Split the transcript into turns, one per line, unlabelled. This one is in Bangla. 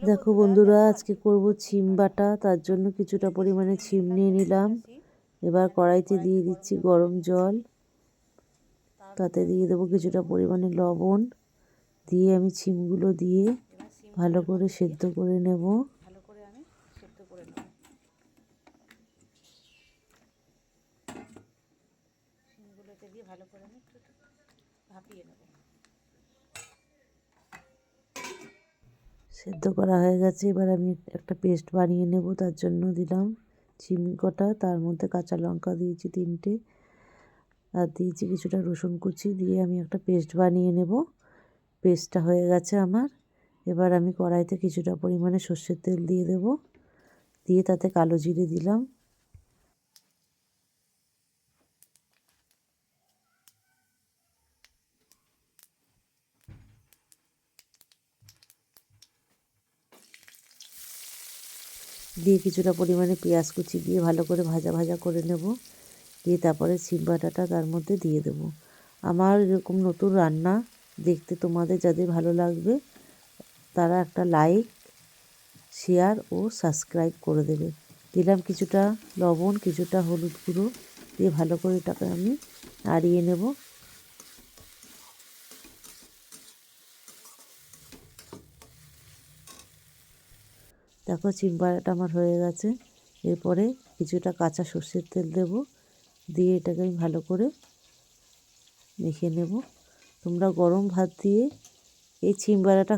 দেখো বন্ধুরা, আজকে করব ছিম বাটা। তার জন্য কিছুটা পরিমাণে ছিম নিয়ে নিলাম। এবার কড়াইতে দিয়ে দিচ্ছি গরম জল, তাতে দিয়ে দেবো কিছুটা পরিমাণে লবণ, দিয়ে আমি ছিমগুলো দিয়ে ভালো করে সেদ্ধ করে নেব। সেদ্ধ করা হয়ে গেছে। এবার আমি একটা পেস্ট বানিয়ে নেব। তার জন্য দিলাম চিনি কটা, তার মধ্যে কাঁচা লঙ্কা দিয়েছি 3টে, আর দিয়েছি কিছুটা রসুন কুচি, দিয়ে আমি একটা পেস্ট বানিয়ে নেব। পেস্টটা হয়ে গেছে আমার। এবার আমি কড়াইতে কিছুটা পরিমাণে সর্ষের তেল দিয়ে দেব, দিয়ে তাতে কালো জিরে দিলাম, দিয়ে কিছুটা পরিমাণে পেঁয়াজ কুচি দিয়ে ভালো করে ভাজা ভাজা করে নেব। দিয়ে তারপরে ছিম বাটাটা তার মধ্যে দিয়ে দেব। আমার এরকম নতুন রান্না দেখতে তোমাদের যাদের ভালো লাগবে তারা একটা লাইক, শেয়ার ও সাবস্ক্রাইব করে দেবে। দিলাম কিছুটা লবণ, কিছুটা হলুদ গুঁড়ো, দিয়ে ভালো করে এটাকে আমি নাড়িয়ে নেব। দেখো চিম বাটাটা আমার হয়ে গেছে। এরপরে কিছুটা কাঁচা সর্ষের তেল দেব, দিয়ে এটাকে আমি ভালো করে মেখে নেব। তোমরা গরম ভাত দিয়ে এই ছিম বাটাটা